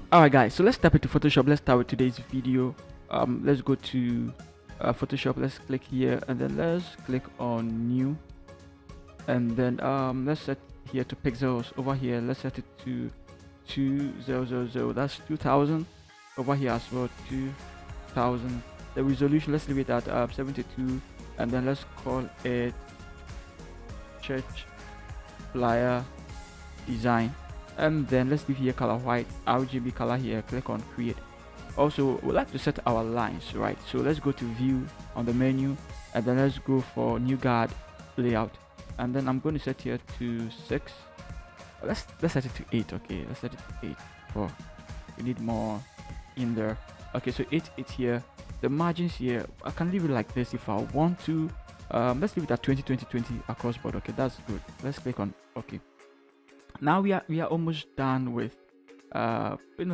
Alright guys, so let's step into Photoshop. Let's start with today's video. Let's go to Photoshop. Let's click here and then let's click on new, and then let's set here to pixels. Over here let's set it to 2000. That's 2000. Over here as well 2000. The resolution, let's leave it at 72, and then let's call it churchflyer design. And then let's leave here color white, RGB color here, click on create. Also, we like to set our lines, right? So let's go to view on the menu, and then let's go for new guard layout, and then I'm going to set here to 6. Let's set it to 8. Okay, let's set it to 8 for we need more in there. Okay, so 8 here. The margins here, I can leave it like this if I want to. Let's leave it at 20 20 20 across board. Okay, that's good. Let's click on okay. Now we are almost done with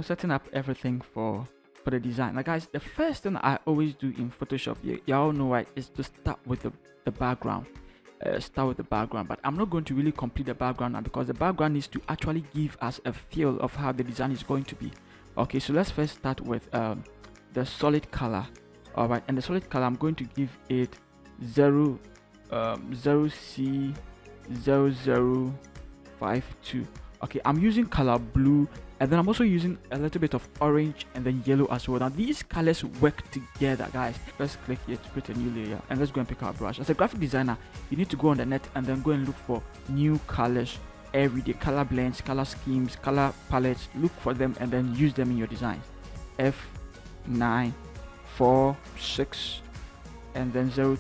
setting up everything for the design. Now guys, the first thing I always do in Photoshop, you all know, right, is to start with the background. Start with the background, but I'm not going to really complete the background now because the background needs to actually give us a feel of how the design is going to be. Okay, so let's first start with the solid color. All right, and the solid color, I'm going to give it 0C0052. Okay, I'm using color blue, and then I'm also using a little bit of orange and then yellow as well. Now these colors work together, guys. Let's click here to create a new layer, and let's go and pick our brush. As a graphic designer, you need to go on the net and then go and look for new colors every day. Color blends, color schemes, color palettes. Look for them and then use them in your designs. F9 4 6 and then 02.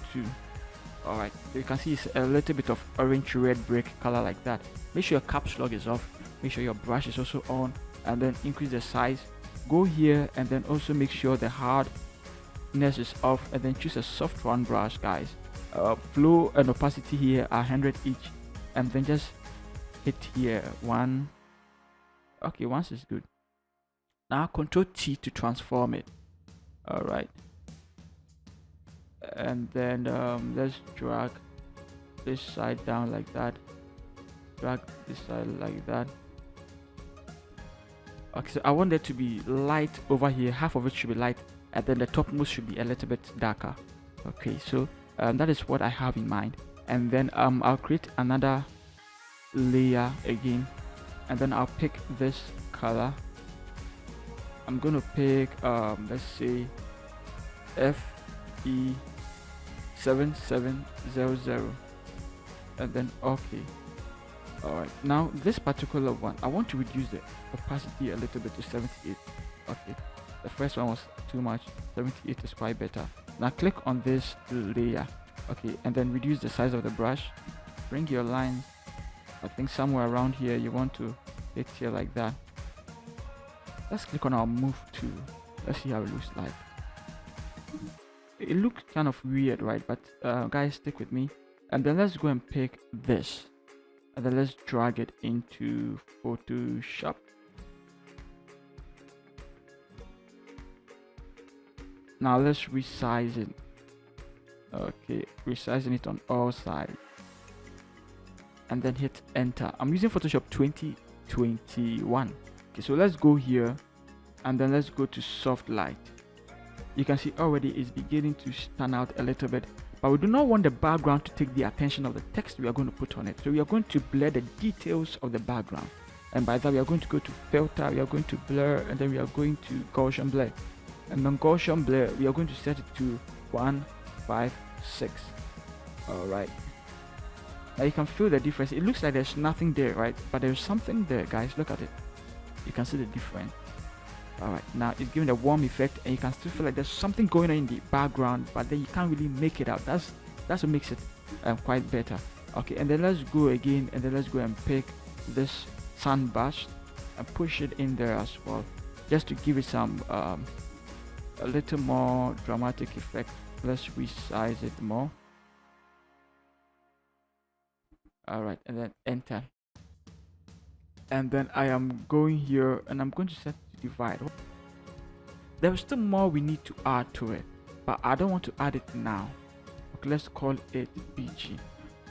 All right, so you can see it's a little bit of orange red brick color like that. Make sure your caps lock is off, make sure your brush is also on, and then increase the size. Go here and then also make sure the hardness is off, and then choose a soft round brush, guys. Flow and opacity here are 100 each, and then just hit here 1. Okay, once is good. Now Control T to transform it. All right, and then let's drag this side down like that, drag this side like that. Okay, so I want it to be light over here, half of it should be light, and then the topmost should be a little bit darker. Okay, so that is what I have in mind, and then I'll create another layer again, and then I'll pick this color. I'm gonna pick let's say FE7700, and then okay. All right, now this particular one, I want to reduce the opacity a little bit to 78. Okay, the first one was too much. 78 is quite better. Now click on this layer, okay, and then reduce the size of the brush. Bring your lines, I think somewhere around here. You want to hit here like that. Let's click on our move tool. Let's see how it looks like. It looks kind of weird, right? But guys, stick with me, and then let's go and pick this, and then let's drag it into Photoshop. Now let's resize it. Okay, resizing it on all sides, and then hit enter. I'm using Photoshop 2021. Okay, so let's go here, and then let's go to soft light. You can see already it's beginning to stand out a little bit, but we do not want the background to take the attention of the text we are going to put on it. So we are going to blur the details of the background, and by that we are going to go to filter, we are going to blur, and then we are going to Gaussian blur, and then Gaussian blur we are going to set it to 156. All right, now you can feel the difference. It looks like there's nothing there, right? But there's something there, guys. Look at it, you can see the difference. All right, now it's giving a warm effect, and you can still feel like there's something going on in the background, but then you can't really make it out. That's what makes it quite better. Okay, and then let's go again, and then let's go and pick this sunburst and push it in there as well, just to give it some a little more dramatic effect. Let's resize it more. All right, and then enter, and then I am going here, and I'm going to set divide. There is still more we need to add to it, but I don't want to add it now. Okay, let's call it BG.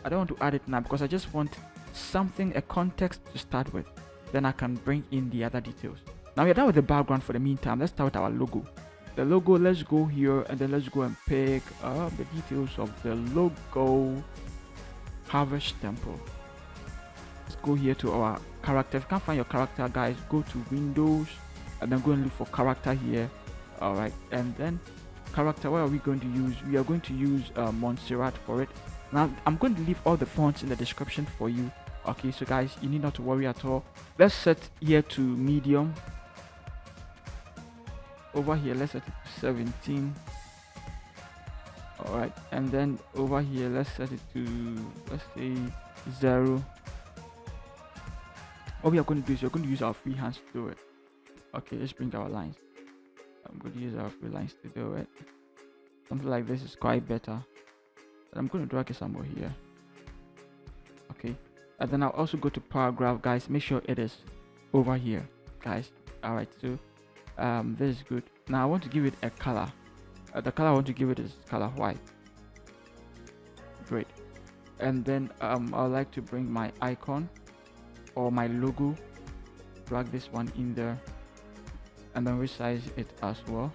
I don't want to add it now because I just want something, a context to start with. Then I can bring in the other details. Now we're done with the background for the meantime. Let's start with our logo. The logo, let's go here and then let's go and pick the details of the logo. Harvest temple. Let's go here to our character. If you can't find your character, guys, go to Windows and then go and look for character here. All right, and then character, what are we going to use? We are going to use Montserrat for it. Now I'm going to leave all the fonts in the description for you. Okay, so guys, you need not to worry at all. Let's set here to medium. Over here, let's set it to 17. All right, and then over here, let's set it to, let's say, 0. What we are going to do is we're going to use our free hands to do it. Okay, let's bring our lines. I'm going to use our free lines to do it. Something like this is quite better. And I'm going to drag it somewhere here. Okay, and then I'll also go to paragraph, guys. Make sure it is over here, guys. All right, so this is good. Now I want to give it a color. The color I want to give it is color white. Great. And then I would like to bring my icon or my logo, drag this one in there, and then resize it as well.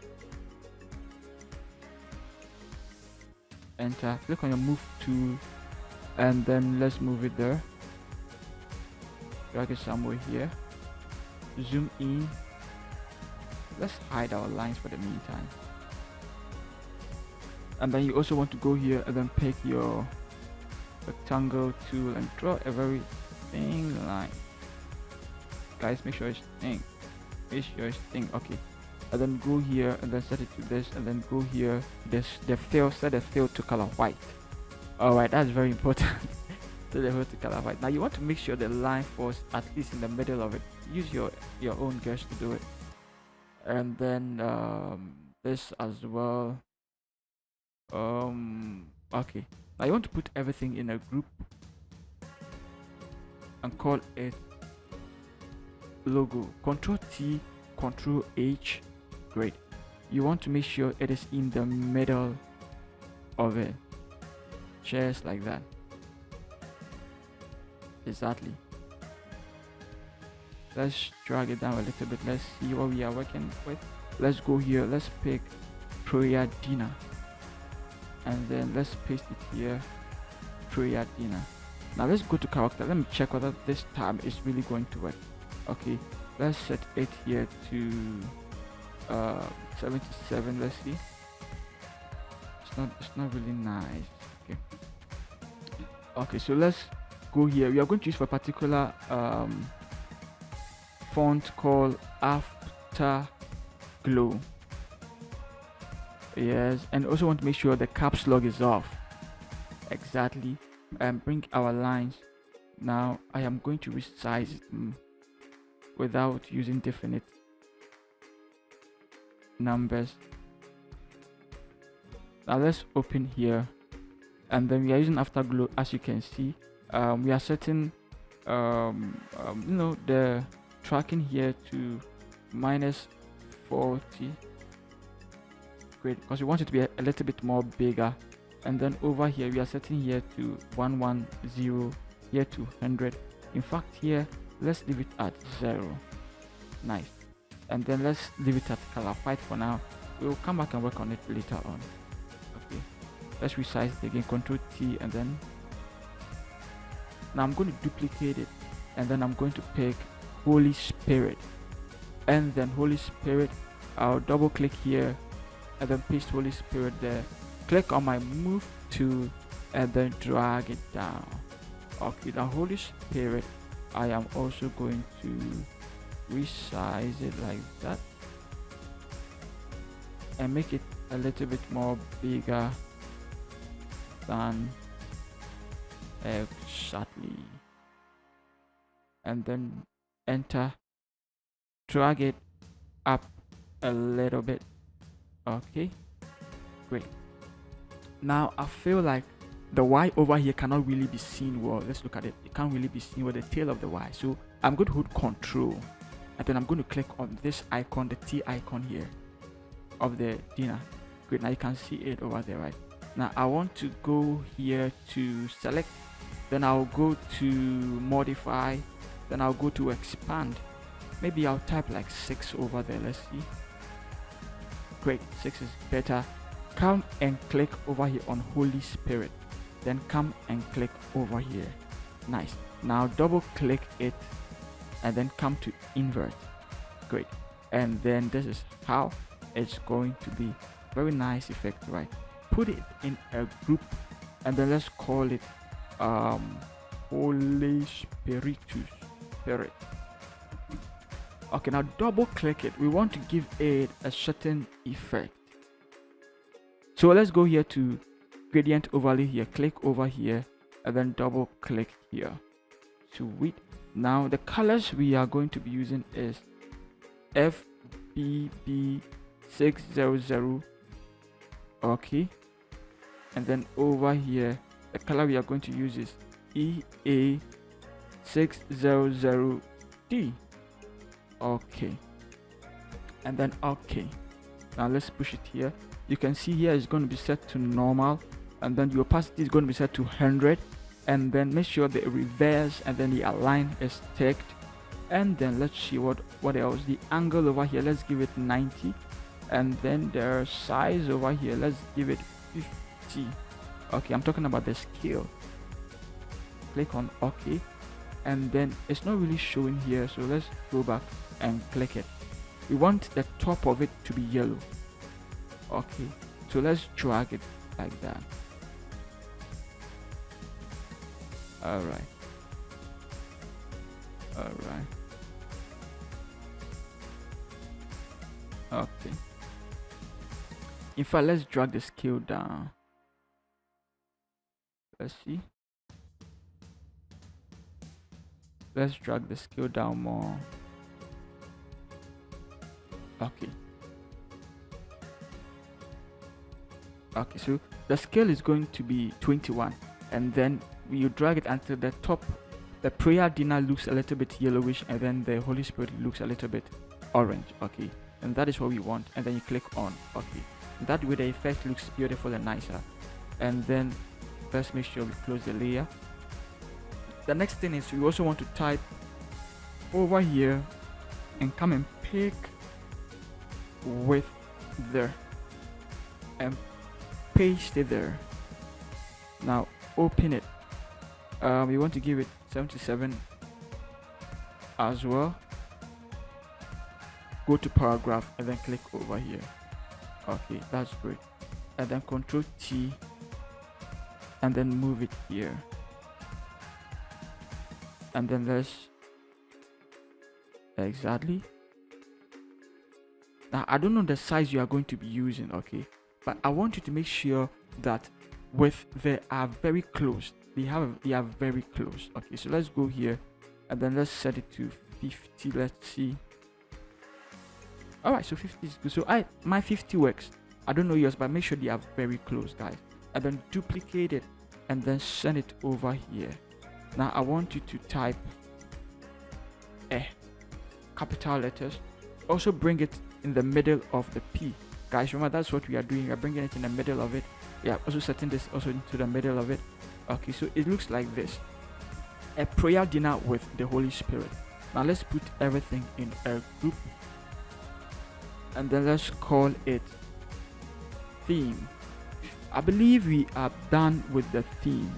Enter, click on your move tool, and then let's move it there. Drag it somewhere here, zoom in. Let's hide our lines for the meantime. And then you also want to go here and then pick your rectangle tool and draw a very thin line. Guys, make sure it's thin. Make sure it's thin. Okay. And then go here and then set it to this, and then go here. This the fill, set the fill to color white. Alright, that's very important. Set the fill to color white. Now you want to make sure the line falls at least in the middle of it. Use your own guess to do it. And then this as well. Okay, now you want to put everything in a group and call it logo. Control T, Control H. Great. You want to make sure it is in the middle of it, just like that. Exactly. Let's drag it down a little bit. Let's see what we are working with. Let's go here. Let's pick prayer dinner, and then let's paste it here. Prayer dinner. Now let's go to character. Let me check whether this tab is really going to work. Okay, let's set it here to 77. Let's see. It's not really nice. Okay, so let's go here. We are going to use for a particular font called Afterglow. Yes, and also want to make sure the caps lock is off. Exactly. And bring our lines. Now I am going to resize it without using definite numbers. Now let's open here, and then we are using Afterglow. As you can see, we are setting the tracking here to -40. Great, because we want it to be a little bit more bigger. And then over here we are setting here to 110, here to 100. In fact, here let's leave it at 0. Nice. And then let's leave it at color white for now. We'll come back and work on it later on. Okay, let's resize it again. Control T, and then now I'm going to duplicate it, and then I'm going to pick Holy Spirit, and then Holy Spirit, I'll double click here and then paste Holy Spirit there. Click on my move tool and then drag it down. Okay, now Holy Spirit, I am also going to resize it like that and make it a little bit more bigger than exactly, and then enter, drag it up a little bit. Okay, great. Now I feel like the Y over here cannot really be seen well. Let's look at it. It can't really be seen with the tail of the Y. So I'm going to hold Control, and then I'm going to click on this icon, the T icon here of the dinner. Great, now you can see it over there, right? Now I want to go here to select, then I'll go to modify, then I'll go to expand, maybe I'll type like 6 over there. Let's see. Great, 6 is better. Come and click over here on Holy Spirit, then come and click over here. Nice. Now double click it and then come to invert. Great. And then this is how it's going to be. Very nice effect, right? Put it in a group and then let's call it Holy Spirit. Okay, now double click it. We want to give it a certain effect. So let's go here to gradient overlay here, click over here and then double click here. Sweet. Now the colors we are going to be using is FBB600. Okay, and then over here the color we are going to use is EA600D. Okay, and then okay. Now let's push it here. You can see here it's going to be set to normal, and then the opacity is going to be set to 100, and then make sure the reverse and then the align is ticked. And then let's see what else. The angle over here, let's give it 90, and then the size over here, let's give it 50. Okay, I'm talking about the scale. Click on OK, and then it's not really showing here, so let's go back and click it. We want the top of it to be yellow. Okay, so let's drag it like that. All right. Okay, in fact, let's drag the scale down. Let's see. Let's drag the scale down more. Okay, so the scale is going to be 21, and then you drag it until the top. The prayer dinner looks a little bit yellowish, and then the Holy Spirit looks a little bit orange. Okay, and that is what we want. And then you click on OK. That way the effect looks beautiful and nicer. And then let's make sure we close the layer. The next thing is we also want to type over here and come and pick width there and paste it there. Now open it. We want to give it 77 as well. Go to paragraph and then click over here. Okay, that's great. And then Control T and then move it here. And then let's exactly. Now I don't know the size you are going to be using, okay, but I want you to make sure that they are very close. They are very close. Okay, so let's go here and then let's set it to 50. Let's see. All right, so 50 is good. So my 50 works. I don't know yours, but make sure they are very close, guys. And then duplicate it and then send it over here. Now I want you to type capital letters. Also bring it in the middle of the P, guys. Remember, that's what we are doing. We are bringing it in the middle of it. Yeah, also setting this also into the middle of it. Okay, so it looks like this: a prayer dinner with the Holy Spirit. Now let's put everything in a group and then let's call it theme. I believe we are done with the theme.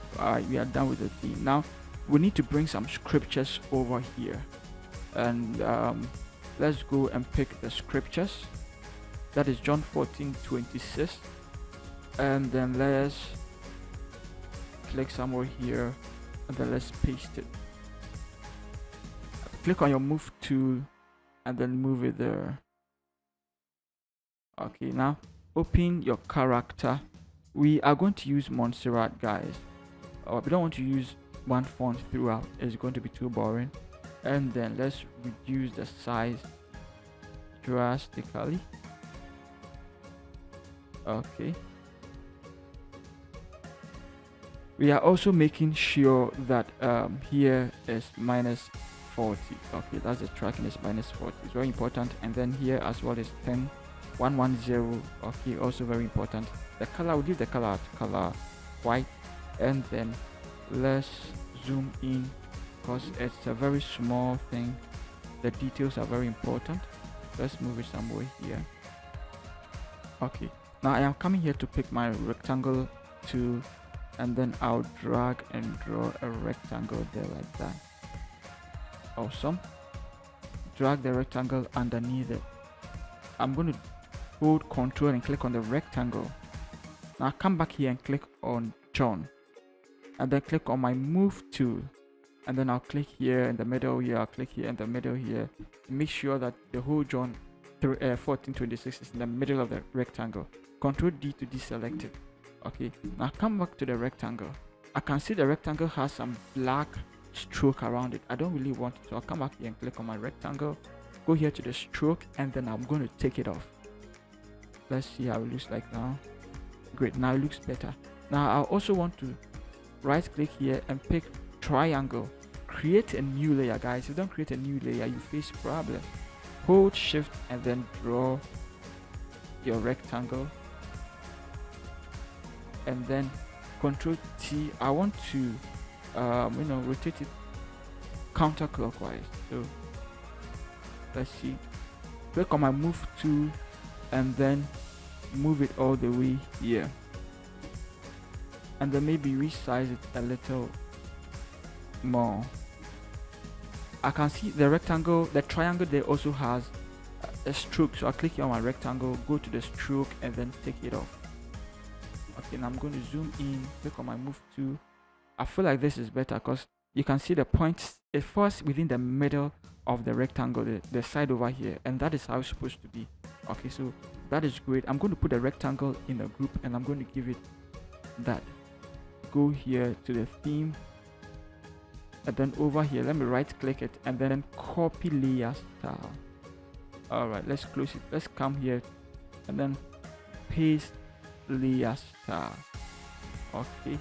We are done with the theme. Now we need to bring some scriptures over here, and let's go and pick the scriptures. That is John 14:26, and then let's click somewhere here and then let's paste it. Click on your move tool and then move it there. Okay, now open your character. We are going to use Montserrat, guys. We don't want to use one font throughout. It's going to be too boring. And then let's reduce the size drastically. Okay, we are also making sure that here is minus 40. Okay, that's the tracking is minus 40. It's very important. And then here as well is 110. Okay, also very important. The color, we'll give the color white, and then let's zoom in because it's a very small thing. the details are very important. Let's move it somewhere here. Okay, now I am coming here to pick my rectangle tool, and then I'll drag and draw a rectangle there like that. Awesome. Drag the rectangle underneath it. I'm going to hold Ctrl and click on the rectangle. Now come back here and click on John, and then click on my move tool, and then I'll click here in the middle here. I'll click here in the middle here. Make sure that the whole John 1426 is in the middle of the rectangle. Ctrl D to deselect it. Okay, now come back to the rectangle. I can see the rectangle has some black stroke around it. I don't really want it, so I'll come back here and click on my rectangle, go here to the stroke, and then I'm going to take it off. Let's see how it looks like now. Great, now it looks better. Now I also want to right click here and pick triangle. Create a new layer, guys. If you don't create a new layer, you face problem. Hold shift and then draw your rectangle, and then Ctrl T. I want to rotate it counterclockwise. So let's see, click on my move tool and then move it all the way here, and then maybe resize it a little more. I can see the rectangle, the triangle there also has a stroke, so I'll click here on my rectangle, go to the stroke, and then take it off. Okay, now I'm going to zoom in, click on my move tool. I feel like this is better because you can see the points. It falls within the middle of the rectangle, the side over here, and that is how it's supposed to be. Okay, so that is great. I'm going to put the rectangle in a group, and I'm going to give it that. Go here to the theme, and then over here, let me right click it and then copy layer style. All right, let's close it. Let's come here and then paste layer style. Okay,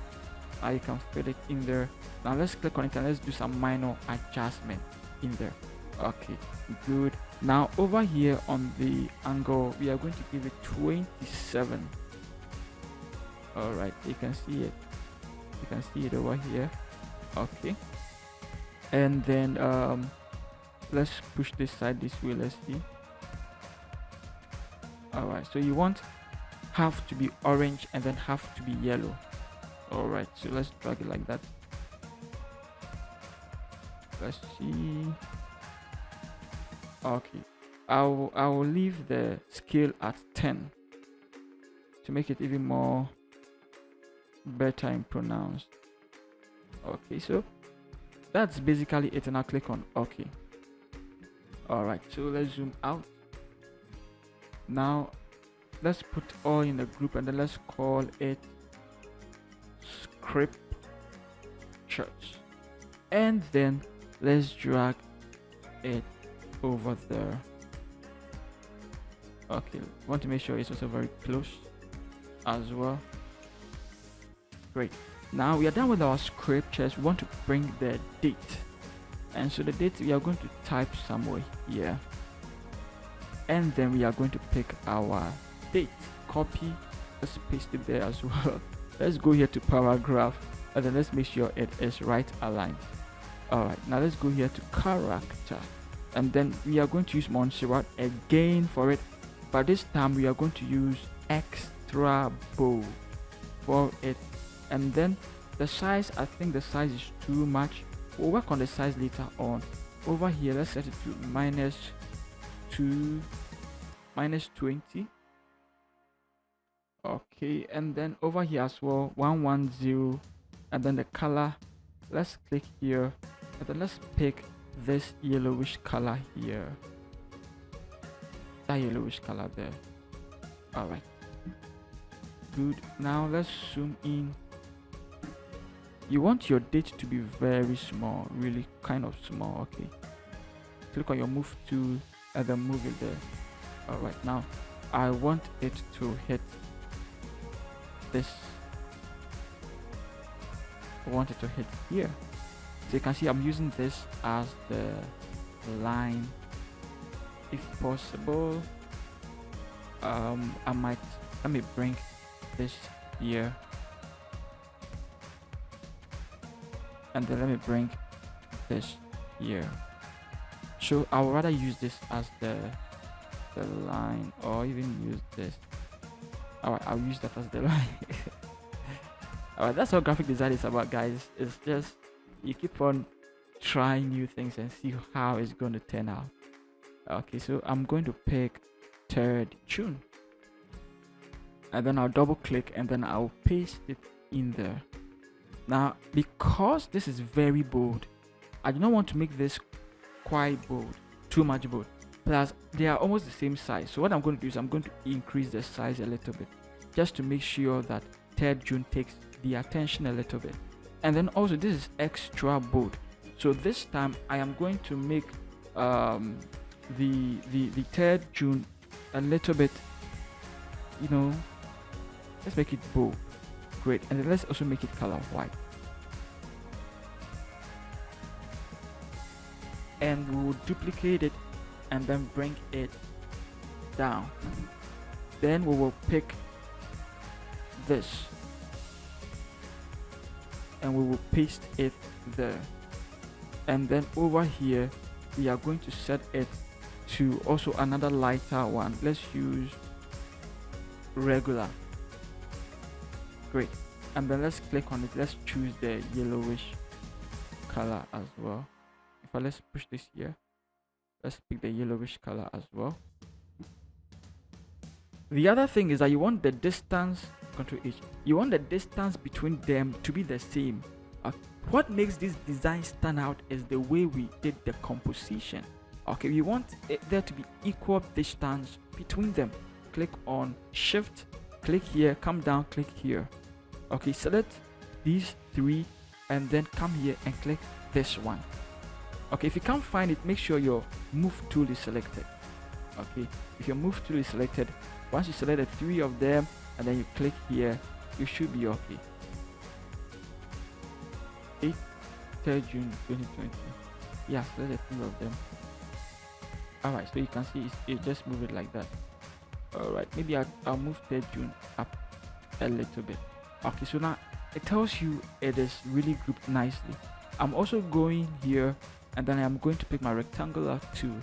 now you can fit it in there. Now let's click on it and let's do some minor adjustment in there. Okay, good. Now over here on the angle, we are going to give it 27. All right, you can see it. You can see it over here. Okay, and then let's push this side this way. Let's see. All right, so you want half to be orange and then half to be yellow. All right, so let's drag it like that. Let's see. Okay, I will leave the scale at 10 to make it even more better and pronounced. Okay, so that's basically it, and I'll click on OK. All right, so let's zoom out. Now let's put all in a group, and then let's call it script church, and then let's drag it over there. Okay, want to make sure it's also very close as well. Great. Now we are done with our scriptures. We want to bring the date, and so the date we are going to type somewhere here, and then we are going to pick our date. Copy, let's paste it there as well. Let's go here to paragraph, and then let's make sure it is right aligned. All right, now let's go here to character, and then we are going to use Montserrat again for it, but this time we are going to use extra bold for it. And then the size, I think the size is too much. We'll work on the size later on. Over here, let's set it to -20. Okay, and then over here as well, 110, and then the color, let's click here, and then let's pick this yellowish color here, that yellowish color there. All right, good. Now let's zoom in. You want your date to be very small, really kind of small. Okay, click on your move tool and then move it there. All right, now I want it to hit this. I want it to hit here, so you can see I'm using this as the line. If possible, let me bring this here, and then let me bring this here. So I would rather use this as the line, or even use this. Alright, I'll use that as the line. Alright, that's what graphic design is about, guys. It's just you keep on trying new things and see how it's going to turn out. Okay, so I'm going to pick 3rd June, and then I'll double click and then I'll paste it in there. Now, because this is very bold, I do not want to make this quite bold, too much bold. Plus, they are almost the same size. So what I'm going to do is I'm going to increase the size a little bit, just to make sure that 3rd June takes the attention a little bit. And then also this is extra bold. So this time I am going to make the 3rd June a little bit, you know, let's make it bold. Great. And then let's also make it color white. And we will duplicate it and then bring it down. Then we will pick this and we will paste it there. And then over here we are going to set it to also another lighter one. Let's use regular. Great. And then let's click on it. Let's choose the yellowish color as well. Let's push this here. Let's pick the yellowish color as well. The other thing is that you want the distance, Control H, you want the distance between them to be the same. What makes this design stand out is the way we did the composition. Okay, we want there to be equal distance between them. Click on Shift, click here, come down, click here. Okay, select these 3 and then come here and click this one. Okay, if you can't find it, make sure your move tool is selected. Okay, if your move tool is selected, once you select the 3 of them and then you click here, you should be okay. 3rd June 2020. Yeah, select the 3 of them. Alright, so you can see it just move it like that. Alright, maybe I'll move 3rd June up a little bit. Okay, so now it tells you it is really grouped nicely. I'm also going here and then I'm going to pick my rectangular tool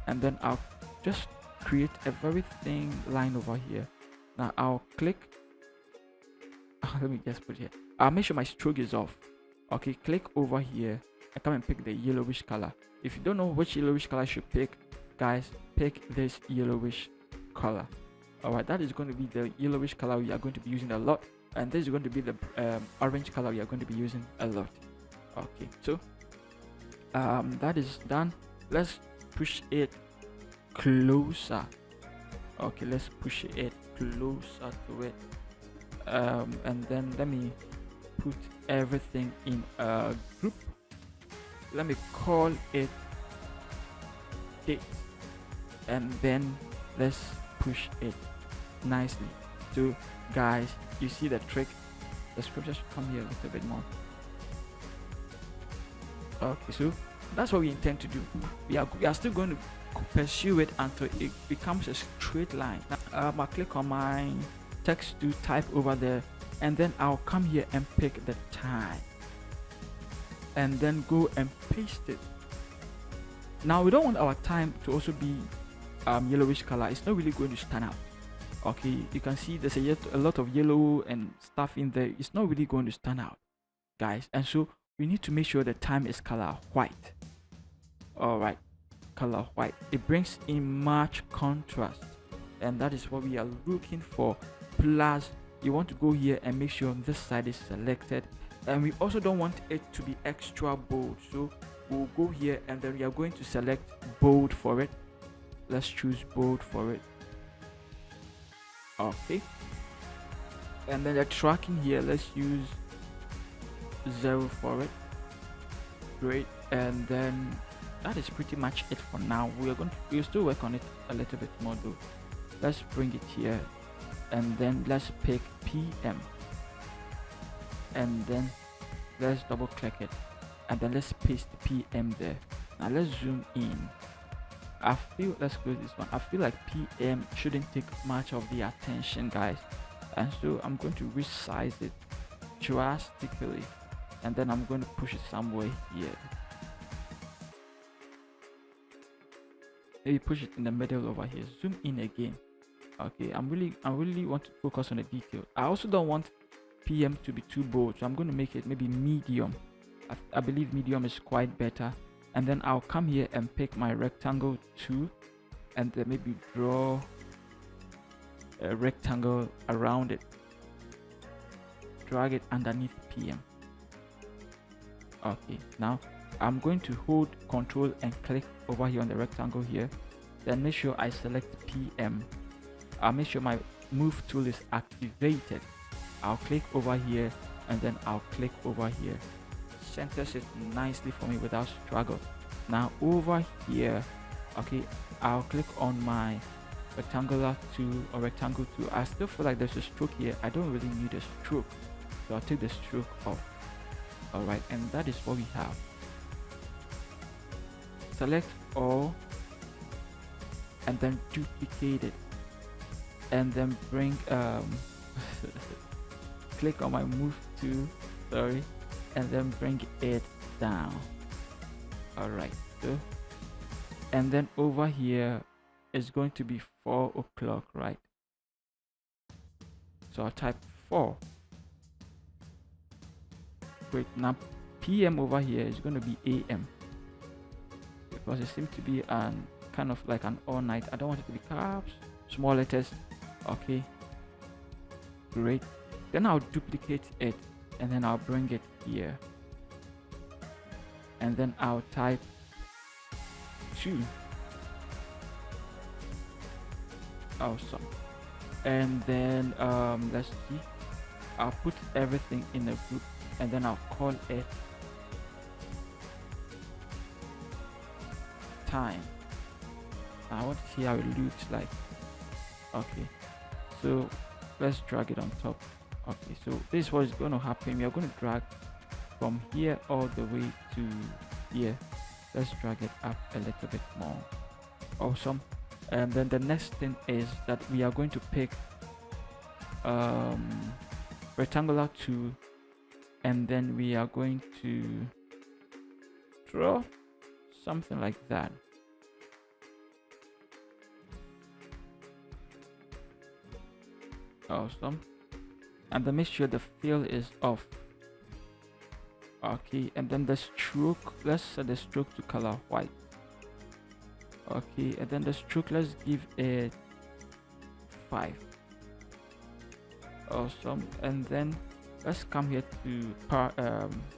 and then I'll just create a very thin line over here. Now I'll click, let me just put it here. I'll make sure my stroke is off. Okay, click over here and come and pick the yellowish color. If you don't know which yellowish color you should pick, guys, pick this yellowish color. Alright, that is going to be the yellowish color we are going to be using a lot, and this is going to be the orange color we are going to be using a lot. Okay, so that is done. Let's push it closer. Okay, let's push it closer to it, and then let me put everything in a group. Let me call it date, and then let's push it nicely. So guys, you see the trick. The scripture should come here a little bit more. Okay, so that's what we intend to do. We are still going to pursue it until it becomes a straight line. Now I'll click on my text to type over there, and then I'll come here and pick the time and then go and paste it. Now we don't want our time to also be yellowish color. It's not really going to stand out. Okay, you can see there's a lot of yellow and stuff in there. It's not really going to stand out, guys, and so we need to make sure the time is color white. All right, color white. It brings in much contrast, and that is what we are looking for. Plus you want to go here and make sure this side is selected, and we also don't want it to be extra bold, so we'll go here and then we are going to select bold for it. Let's choose bold for it. Okay, and then the tracking here, let's use 0 for it. Great, and then that is pretty much it for now. We'll still work on it a little bit more though. Let's bring it here, and then let's pick PM, and then let's double click it, and then let's paste PM there. Now let's zoom in. Let's close this one. I feel like PM shouldn't take much of the attention, guys, and so I'm going to resize it drastically, and then I'm going to push it somewhere here. maybe push it in the middle over here, zoom in again. Okay, I really want to focus on the detail. I also don't want PM to be too bold, so I'm going to make it maybe medium. I believe medium is quite better. And then I'll come here and pick my rectangle tool and then maybe draw a rectangle around it, drag it underneath PM. Okay, now I'm going to hold Control and click over here on the rectangle here, then make sure I select PM. I'll make sure my move tool is activated. I'll click over here and then I'll click over here. Centers it nicely for me without struggle. Now over here, okay, I'll click on my rectangular tool or rectangle tool. I still feel like there's a stroke here. I don't really need a stroke, so I'll take the stroke off. All right, and that is what we have. Select all and then duplicate it, and then bring click on my move tool, sorry, and then bring it down. All right, so and then over here is going to be 4 o'clock, right? So I'll type 4. Great. Now PM over here is going to be AM because it seems to be an kind of like an all night. I don't want it to be caps, small letters. Okay, great. Then I'll duplicate it and then I'll bring it here, and then I'll type 2. Awesome. And then let's see, I'll put everything in a group and then I'll call it time. I want to see how it looks like. Okay, so let's drag it on top. Okay, so this is what is going to happen. We are going to drag from here all the way to here. Let's drag it up a little bit more. Awesome. And then the next thing is that we are going to pick rectangular tool, and then we are going to draw something like that. Awesome. And then make sure the fill is off. Okay, and then the stroke, let's set the stroke to color white. Okay, and then the stroke, let's give it 5. Awesome. And then let's come here to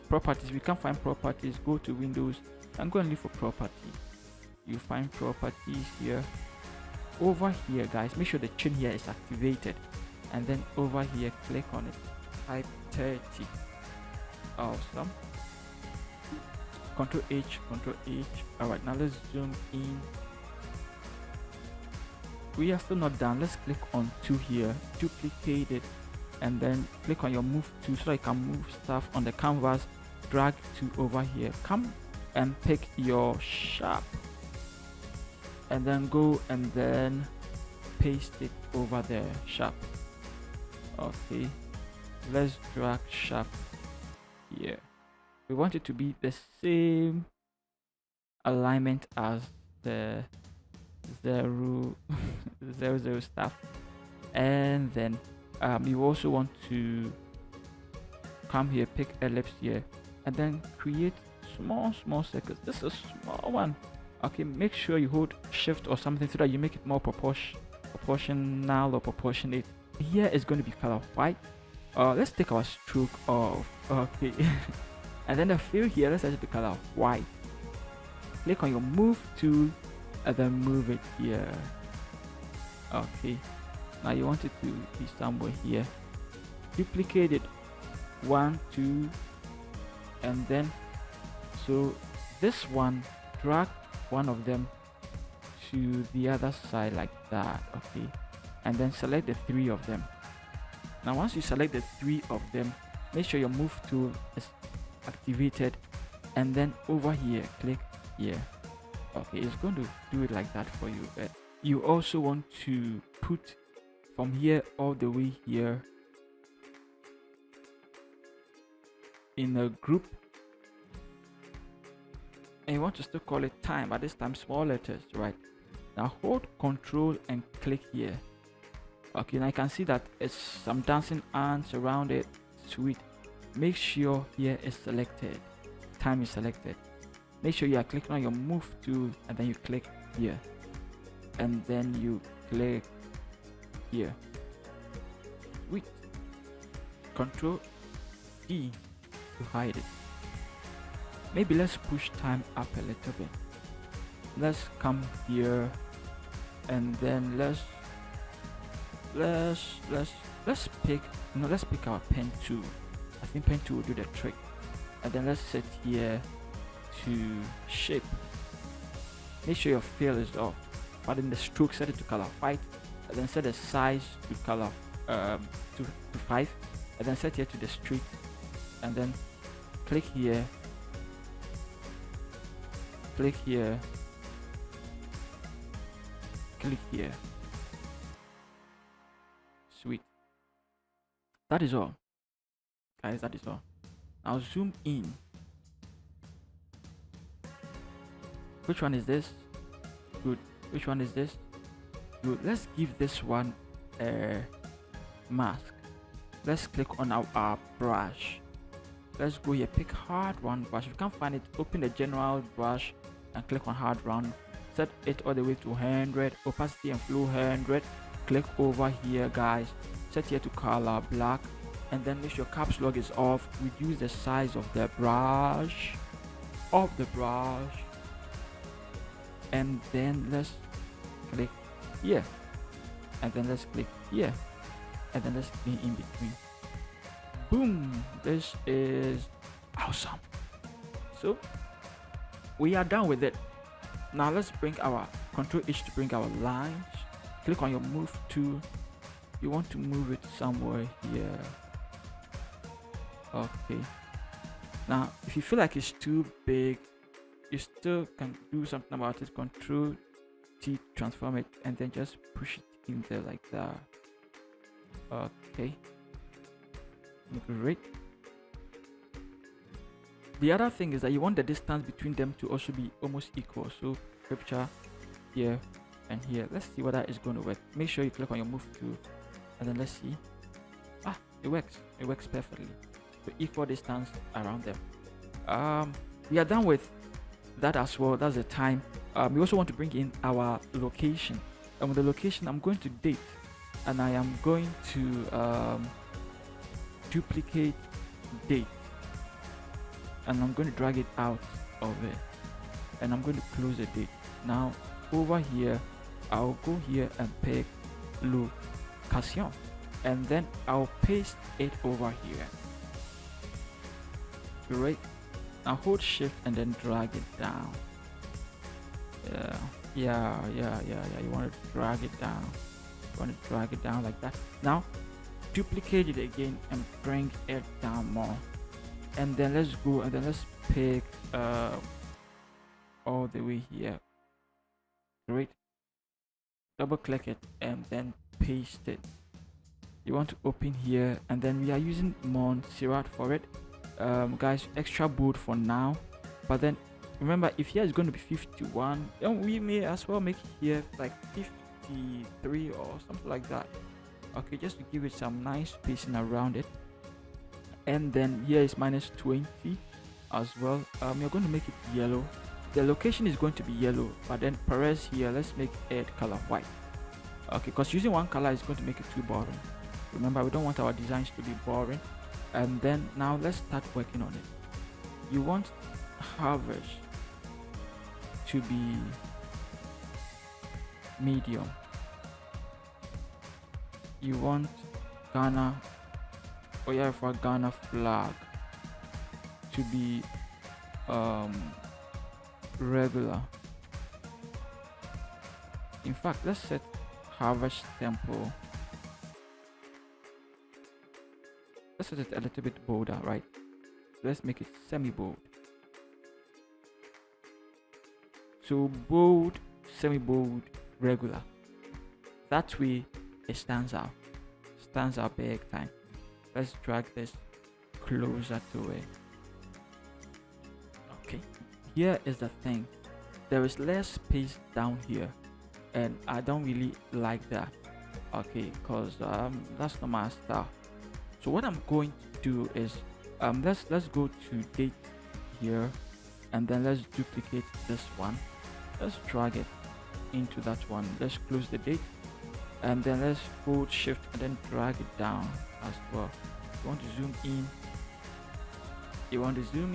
properties. We can't find properties, go to Windows and go and look for property. You find properties here. Over here, guys, make sure the chin here is activated, and then over here click on it, type 30. Awesome. Control H, Control H. All right, now let's zoom in. We are still not done. Let's click on 2 here, duplicate it, and then click on your move tool so you can move stuff on the canvas. Drag to over here, come and pick your sharp, and then go and then paste it over there, sharp. Okay, let's drag sharp here. We want it to be the same alignment as the 0 0 stuff, and then you also want to come here, pick ellipse here, and then create small circles. This is a small one. Okay, make sure you hold shift or something so that you make it more proportional or proportionate. Here is going to be color white. Let's take our stroke off. Okay. And then the fill here, let's set it to color white. Click on your move tool and then move it here. Okay, now you want it to be somewhere here. Duplicate it 1 2, and then so this one, drag one of them to the other side like that. Okay, and then select the 3 of them. Now once you select the 3 of them, make sure your move tool is activated, and then over here click here. Okay, it's going to do it like that for you, but you also want to put from here all the way here in a group, and you want to still call it time, but this time small letters, right? Now hold Control and click here. Okay, now you can see that it's some dancing ants around it. Sweet. Make sure here is selected. Time is selected. Make sure you are clicking on your move tool and then you click here. And then you click here. Sweet. Control E to hide it. Maybe let's push time up a little bit. Let's come here and then let's pick our pen tool. I think pen tool will do the trick. And then let's set here to shape. Make sure your fill is off, but in the stroke set it to color white, and then set the size to color to 5, and then set here to the street, and then click here, click here, click here. Sweet. That is all, guys. That is all. Now zoom in. Which one is this? Good. Which one is this? Good. Let's give this one a mask. Let's click on our brush. Let's go here, pick hard round brush. If you can't find it, open the general brush and click on hard round. Set it all the way to 100, opacity and flow 100. Click over here, guys. Set here to color black, and then make sure caps lock is off. Reduce the size of the brush, and then let's click here, and then let's click here, and then let's click in between. Boom, this is awesome. So we are done with it. Now let's bring our Control H to bring our lines. Click on your move tool. You want to move it somewhere here. Okay, now if you feel like it's too big, you still can do something about it. Control T, transform it, and then just push it in there like that. Okay, great. The other thing is that you want the distance between them to also be almost equal. So scripture here and here. Let's see whether it's going to work. Make sure you click on your move tool, and then let's see. It works. It works perfectly. So equal distance around them. We are done with that as well. That's the time. We also want to bring in our location, and with the location I'm going to date, and I am going to duplicate date, and I'm going to drag it out of it, and I'm going to close the date. Now over here I'll go here and pick location, and then I'll paste it over here. Great. Now hold shift and then drag it down. Yeah. You want to drag it down. You want to drag it down like that. Now duplicate it again and bring it down more. And then let's go and then let's pick all the way here. Great. Double click it and then paste it. You want to open here, and then we are using Montserrat for it. Guys, extra bold for now, but then remember, if here is going to be 51, then we may as well make it here like 53 or something like that. Okay, just to give it some nice spacing around it. And then here is -20 as well. You're going to make it yellow. The location is going to be yellow, but then Perez here, let's make it color white. Okay, because using one color is going to make it too boring. Remember, we don't want our designs to be boring. And then now let's start working on it. You want harvest to be medium. You want Ghana, for Ghana flag to be regular. In fact, let's set harvest tempo. Let's set it a little bit bolder, right? Let's make it semi-bold. So bold, semi-bold, regular. That way it stands out. Stands out big time. Let's drag this closer to it. Okay. Here is the thing. There is less space down here. and I don't really like that. Okay, because that's not my style. So what I'm going to do is let's go to date here, and then let's duplicate this one. Let's drag it into that one. Let's close the date, and then let's hold shift and then drag it down as well. You want to zoom in, you want to zoom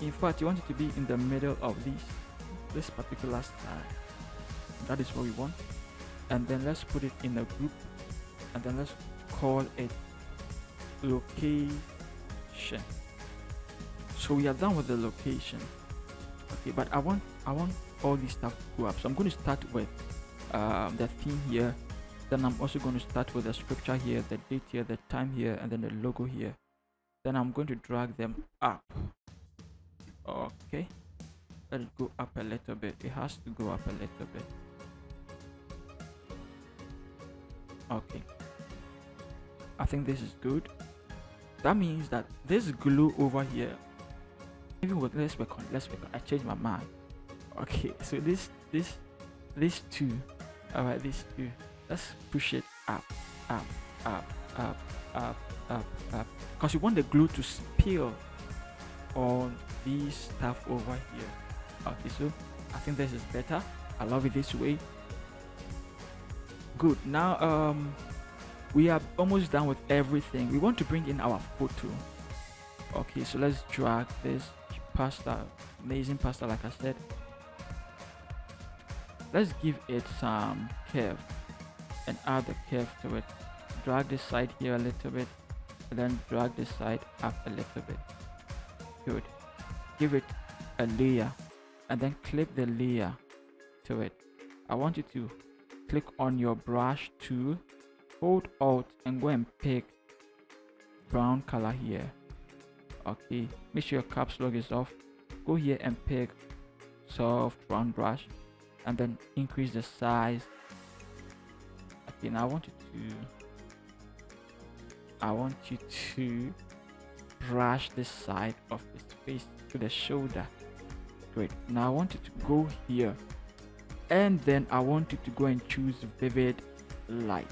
in fact you want it to be in the middle of this particular style. That is what we want. And then let's put it in a group, and then let's call it location. So we are done with the location. Okay, but I want all this stuff to go up. So I'm going to start with the theme here. Then I'm also going to start with the scripture here, the date here, the time here, and then the logo here. Then I'm going to drag them up. Okay, let it go up a little bit. It has to go up a little bit. Okay, I think this is good. That means that this glue over here, even with let's work on I changed my mind. Okay, so these two, all right, these two, let's push it up, because you want the glue to spill on this stuff over here. Okay, so I think this is better. I love it this way. Good. Now we are almost done with everything. We want to bring in our photo. Okay, so let's drag this pasta, amazing pasta, like I said. Let's give it some curve and add the curve to it. Drag this side here a little bit, and then drag this side up a little bit. Good. Give it a layer, and then clip the layer to it. I want you to click on your brush tool, hold Alt, and go and pick brown color here. Okay, make sure your caps lock is off. Go here and pick soft brown brush, and then increase the size. Okay, now I want you to brush this side of his face to the shoulder. Great. Now I want you to go here, and then I want you to go and choose vivid light,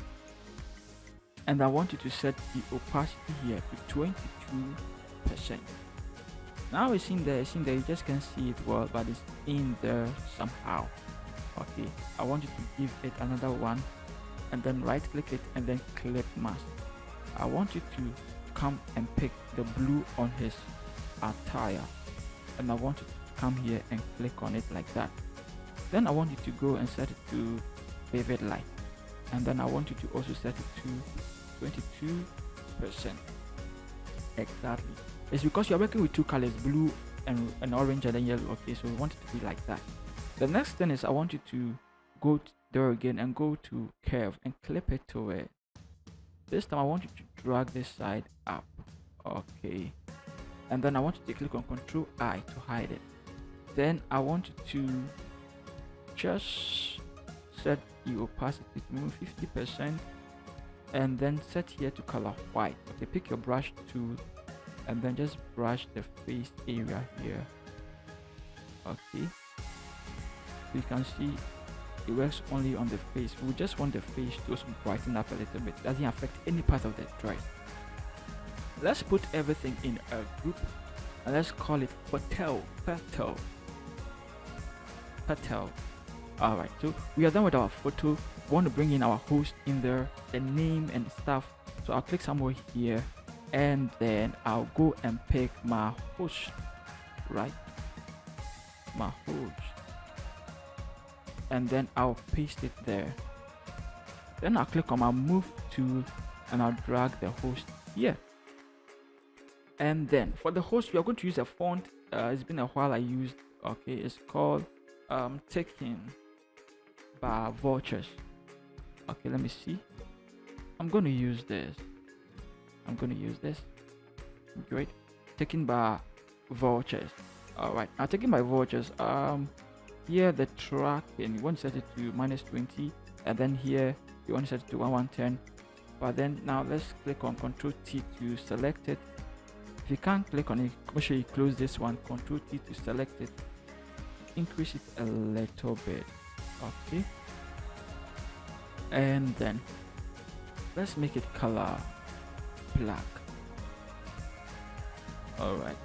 and I want you to set the opacity here to 22%. Now it's in there, you just can't see it well, but it's in there somehow. Okay, I want you to give it another one, and then right click it and then clip mask. I want you to come and pick the blue on his attire, and I want you to come here and click on it like that. Then I want you to go and set it to vivid light, and then I want you to also set it to 22%. Exactly. It's because you're working with two colors, blue and orange, and then yellow. Okay, so we want it to be like that. The next thing is I want you to go there again and go to curve and clip it to it. This time I want you to drag this side up. Okay, and then I want you to click on Ctrl I to hide it. Then I want you to just set the opacity to move 50%, and then set here to color white. Okay, pick your brush tool and then just brush the face area here. Okay, so you can see it works only on the face. We just want the face to also brighten up a little bit. It doesn't affect any part of the drawing. Let's put everything in a group, and let's call it Patel. Alright, so we are done with our photo. We want to bring in our host in there, the name and stuff. So I'll click somewhere here, and then I'll go and pick my host, right? My host. And then I'll paste it there. Then I'll click on my move tool, and I'll drag the host here. And then for the host, we are going to use a font. It's been a while I used. Okay, it's called taken by vultures. Okay, let me see. I'm going to use this. Great. Taken by vultures. All right, now taken by vultures. Here the tracking, you want to set it to -20, and then here you want to set it to 1110. But then now let's click on Ctrl T to select it. If you can't click on it, make sure you close this one. Ctrl T to select it. Increase it a little bit. Okay, and then let's make it color black. All right,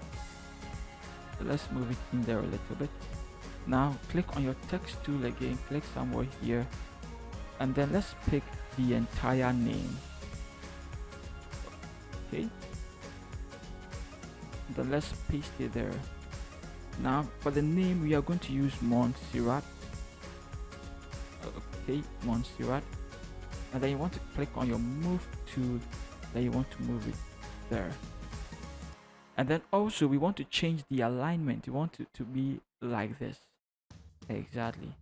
so let's move it in there a little bit. Now click on your text tool again, click somewhere here, and then let's pick the entire name. Okay, then let's paste it there. Now for the name we are going to use Montserrat. Okay, Montserrat, and then you want to click on your move tool, then you want to move it there. And then also we want to change the alignment. You want it to be like this. Exactly.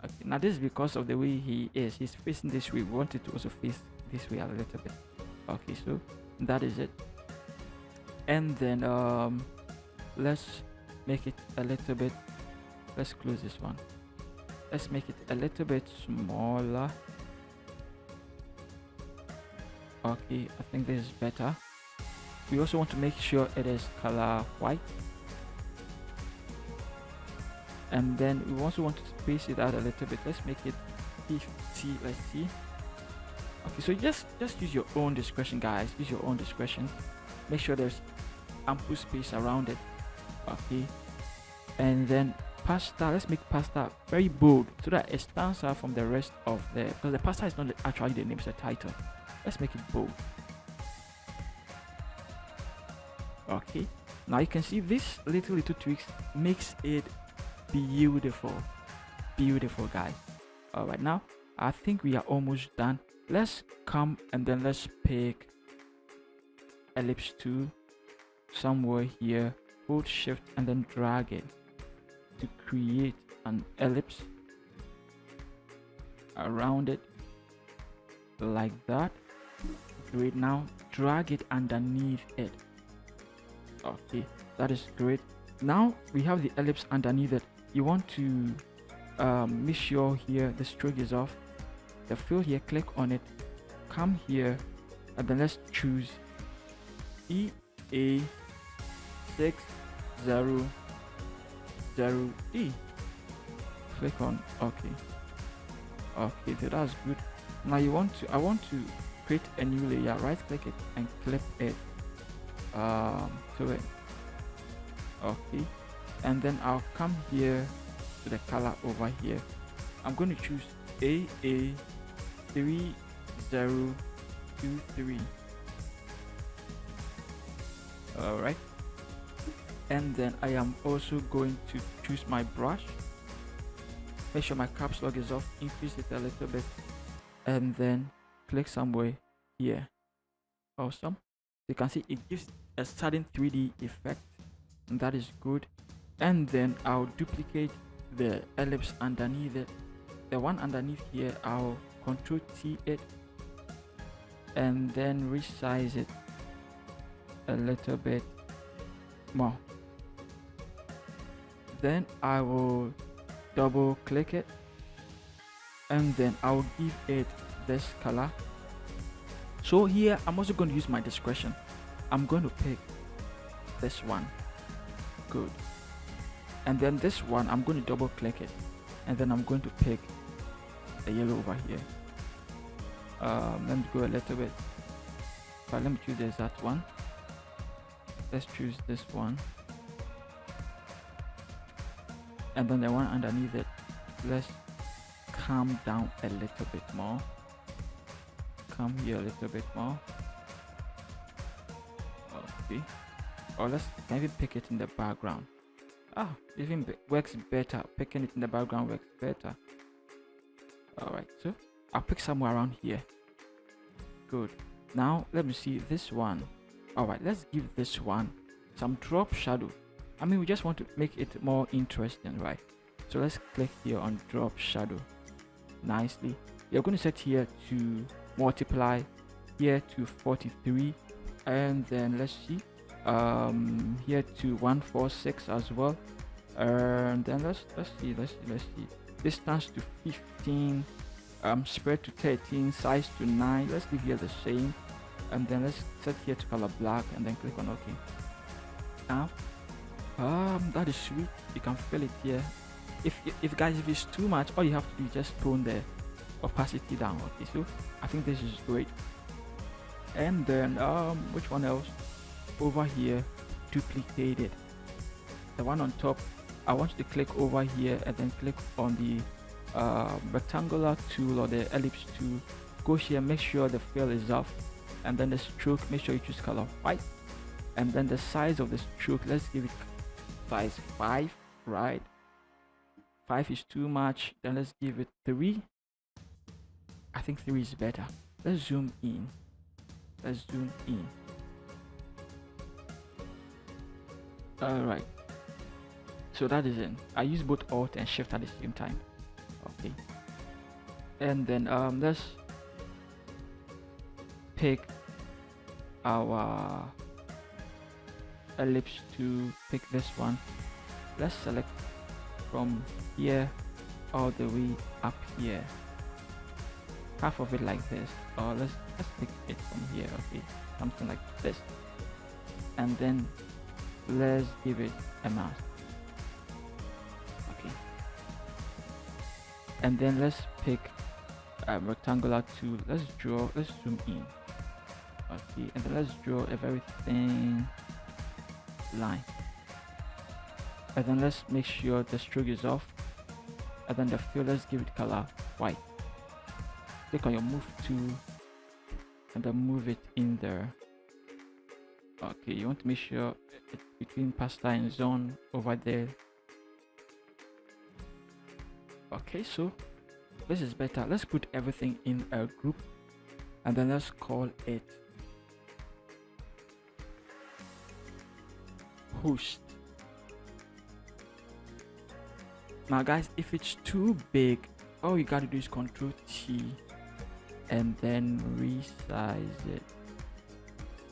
Okay, now this is because of the way he's facing this way. We want it to also face this way a little bit. Okay, so that is it. And then let's make it a little bit, let's close this one, let's make it a little bit smaller. Okay, I think this is better. We also want to make sure it is color white, and then we also want to space it out a little bit. Let's make it 50. Let's see. Okay, so just use your own discretion, guys. Use your own discretion. Make sure there's ample space around it. Okay, and then pasta, let's make pasta very bold so that it stands out from the rest of the, because the pasta is not actually the name, it's the title. Let's make it bold. Okay, now you can see this little tweaks makes it beautiful, guys. All right, now I think we are almost done. Let's come and then let's pick ellipse tool somewhere here, hold shift and then drag it to create an ellipse around it like that. Great, now drag it underneath it. Okay, that is great. Now we have the ellipse underneath it. You want to make sure here the stroke is off, the fill here, click on it, come here, and then let's choose EA600D. Click on OK. Okay, so that's good. Now I want to create a new layer. Right click it and clip it to it. Okay, and then I'll come here to the color over here. I'm going to choose AA3023. All right, and then I am also going to choose my brush. Make sure my caps lock is off, increase it a little bit, and then click somewhere here. Awesome. You can see it gives a sudden 3D effect, and that is good. And then I'll duplicate the ellipse underneath it. The one underneath here, I'll Ctrl T it and then resize it a little bit more. Then I will double click it, and then I'll give it this color. So here I'm also going to use my discretion. I'm going to pick this one. Good. And then this one I'm going to double click it, and then I'm going to pick the yellow over here. Let me go a little bit, but let me choose the exact one. Let's choose this one, and then the one underneath it, let's calm down a little bit more. Come here a little bit more. Okay, or let's maybe pick it in the background. Even works better. Picking it in the background works better. All right, so I'll pick somewhere around here. Good. Now let me see this one. All right, let's give this one some drop shadow. I mean, we just want to make it more interesting, right? So let's click here on drop shadow nicely. You're going to set here to multiply, here to 43, and then let's see, here to 146 as well, and then let's see, distance to 15, spread to 13, size to 9. Let's leave here the same, and then let's set here to color black and then click on OK. Now that is sweet. You can feel it here. if guys, if it's too much, all you have to do is just tone the opacity down. Okay, so I think this is great. And then which one else? Over here, duplicate it. The one on top, I want you to click over here and then click on the rectangular tool or the ellipse tool. Go here, make sure the fill is off, and then the stroke, make sure you choose color white. And then the size of the stroke, let's give it size 5, right? 5 is too much. Then let's give it 3. I think 3 is better. Let's zoom in. Alright, so that is it. I use both Alt and Shift at the same time. Okay, and then let's pick our ellipse to pick this one. Let's select from here all the way up here, half of it like this, or let's pick it from here. Okay, something like this, and then let's give it a mask. Okay, and then let's pick a rectangular tool. Let's zoom in. Okay, and then let's draw a very thin line, and then let's make sure the stroke is off, and then the fill, let's give it color white. Click on your move tool and then move it in there. Okay, you want to make sure it's between pasta and zone over there. Okay, so this is better. Let's put everything in a group and then let's call it host. Now guys, if it's too big, all you gotta do is Ctrl T and then resize it.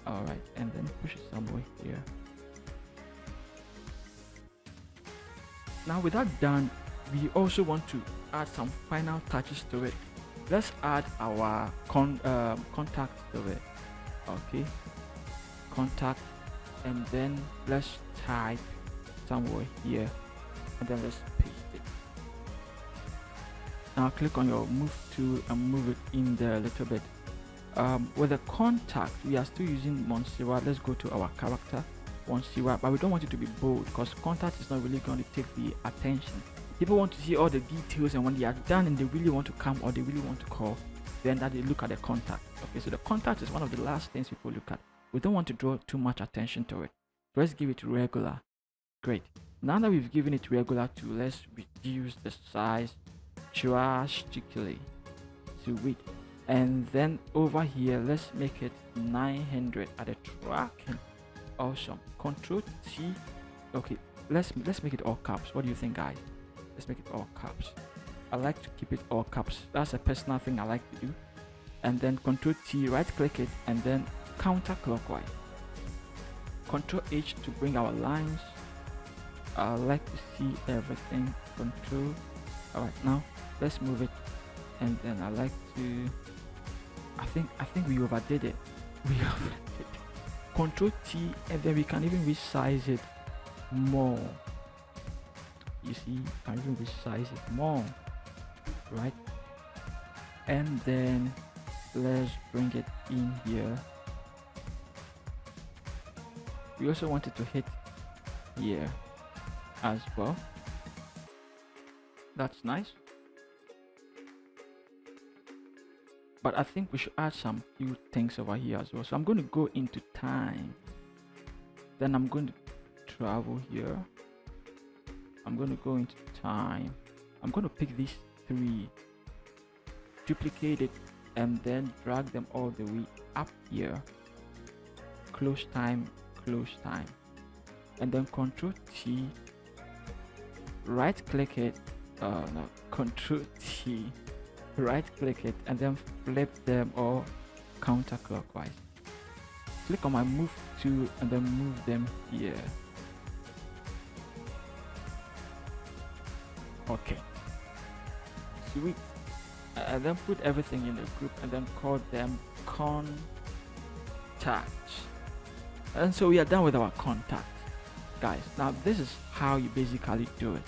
Alright, and then push it somewhere here. Now with that done, we also want to add some final touches to it. Let's add our contact to it. Okay, contact, and then let's type somewhere here, and then let's paste it. Now click on your move tool and move it in there a little bit. With the contact, we are still using Monsiwa. Let's go to our character Monsiwa, but we don't want it to be bold because contact is not really going to take the attention. People want to see all the details, and when they are done and they really want to come or they really want to call, then that they look at the contact. Okay, so the contact is one of the last things people look at. We don't want to draw too much attention to it. So let's give it regular. Great. Now that we've given it regular to, let's reduce the size drastically to it. And then over here, let's make it 900 at the tracking. Awesome. Ctrl T. Okay, let's make it all caps. What do you think, guys? Let's make it all caps. I like to keep it all caps. That's a personal thing I like to do. And then Ctrl T, right click it, and then counterclockwise. Ctrl H to bring our lines. I like to see everything. Control. Alright, now let's move it, and then I like to, I think we overdid it. We overdid it. Ctrl T, and then we can even resize it more. You see, I can even resize it more, right? And then let's bring it in here. We also want it to hit here as well. That's nice. But I think we should add some few things over here as well. So I'm going to go into time. Then I'm going to travel here. I'm going to go into time. I'm going to pick these 3, duplicate it, and then drag them all the way up here. Close time, and then Ctrl T, right click it, no, Ctrl T, right click it, and then flip them all counterclockwise. Click on my move tool and then move them here. Okay, sweet. And then put everything in a group and then call them contacts. And so we are done with our contact, guys. Now this is how you basically do it.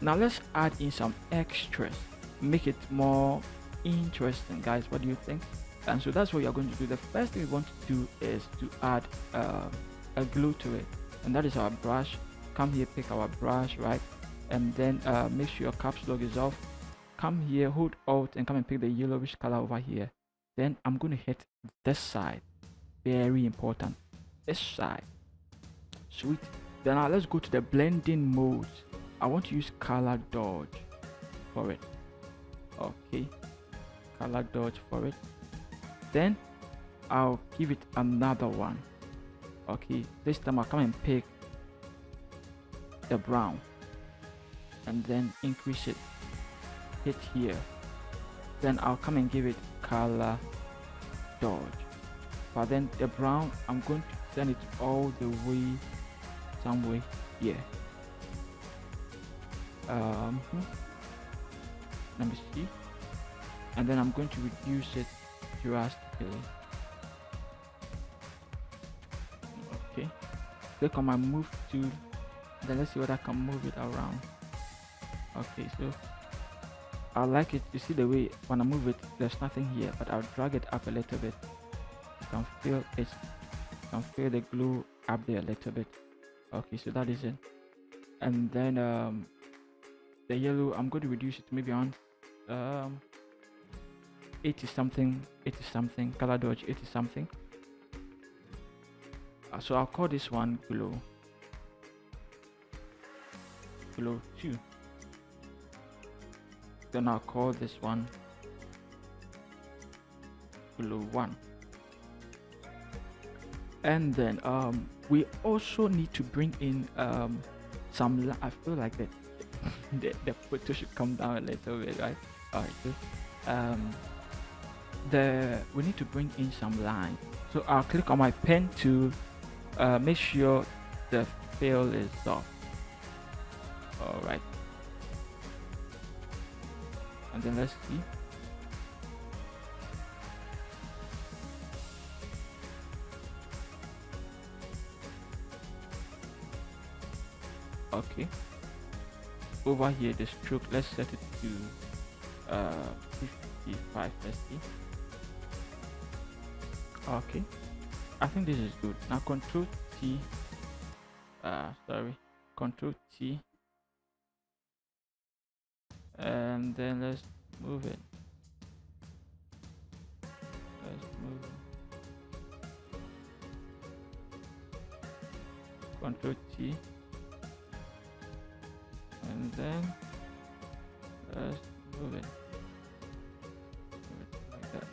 Now let's add in some extras, make it more interesting, guys. What do you think? And so that's what you're going to do. The first thing we want to do is to add a glue to it, and that is our brush. Come here, pick our brush, right? And then make sure your caps lock is off. Come here, hold Alt, and come and pick the yellowish color over here. Then I'm going to hit this side. Very important. This side. Sweet. Then now let's go to the blending mode. I want to use color dodge for it. Okay. Color dodge for it. Then I'll give it another one. Okay. This time I'll come and pick the brown. And then increase it. Hit here. Then I'll come and give it color dodge. But then the brown, I'm going to send it all the way somewhere here. Let me see. And then I'm going to reduce it drastically. Okay. Click on my move tool. Then let's see what I can move it around. Okay, so I like it. You see the way when I move it, there's nothing here, but I'll drag it up a little bit. You can feel it. You can feel the glue up there a little bit. Okay, so that is it. And then the yellow, I'm going to reduce it to maybe on 80 something, color dodge 80 something. So I'll call this one glow 2. Then I'll call this one glow 1. And then we also need to bring in some I feel like that the photo should come down a little bit, right? Alright, so we need to bring in some line. So I'll click on my pen to make sure the fill is off. Alright, and then let's see. Okay, over here the stroke, let's set it to 55 SD. Okay, I think this is good. Now Control T, Control T, and then let's move it. Control T, and then let's move it like that.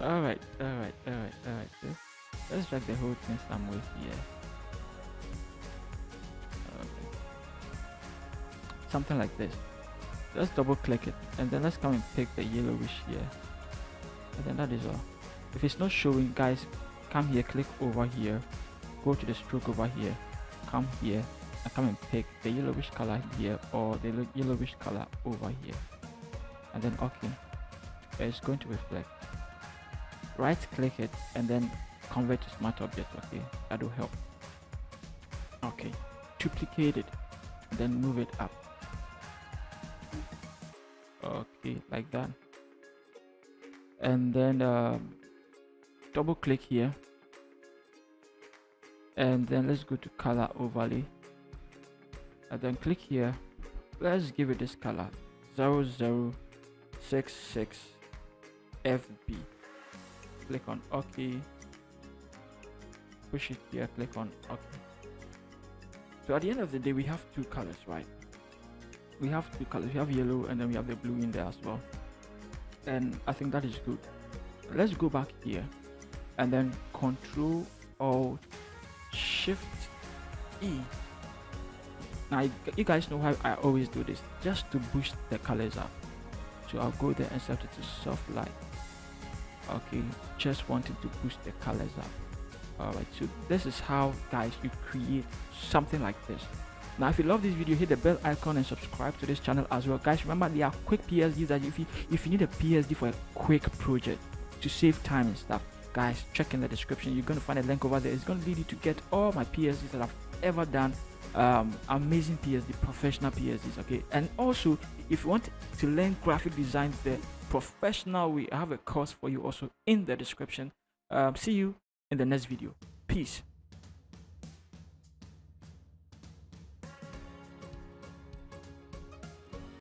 all right, so let's drag the whole thing somewhere here. Okay. Something like this. Just double click it, and then let's come and pick the yellowish here, and then that is all. If it's not showing, guys, come here, click over here, go to the stroke over here, come here and come and pick the yellowish color here or the yellowish color over here, and then okay, it's going to reflect. Right click it and then convert to smart object. Okay, that will help. Okay, duplicate it and then move it up. Okay, like that. And then double click here, and then let's go to color overlay, and then click here. Let's give it this color 0066 FB. Click on OK, push it here, click on OK. So at the end of the day, we have two colors, right? We have two colors. We have yellow and then we have the blue in there as well, and I think that is good. Let's go back here and then Control Alt Shift E. Now you guys know how I always do this, just to boost the colors up. So I'll go there and set it to soft light. Okay, just wanted to boost the colors up. Alright, so this is how, guys, you create something like this. Now if you love this video, hit the bell icon and subscribe to this channel as well. Guys, remember there are quick PSDs that if you need a PSD for a quick project to save time and stuff, guys, check in the description. You're going to find a link over there. It's going to lead you to get all my PSDs that I've ever done amazing PSD, professional PSDs. Okay, and also if you want to learn graphic design the professional way, I have a course for you also in the description. See you in the next video. Peace.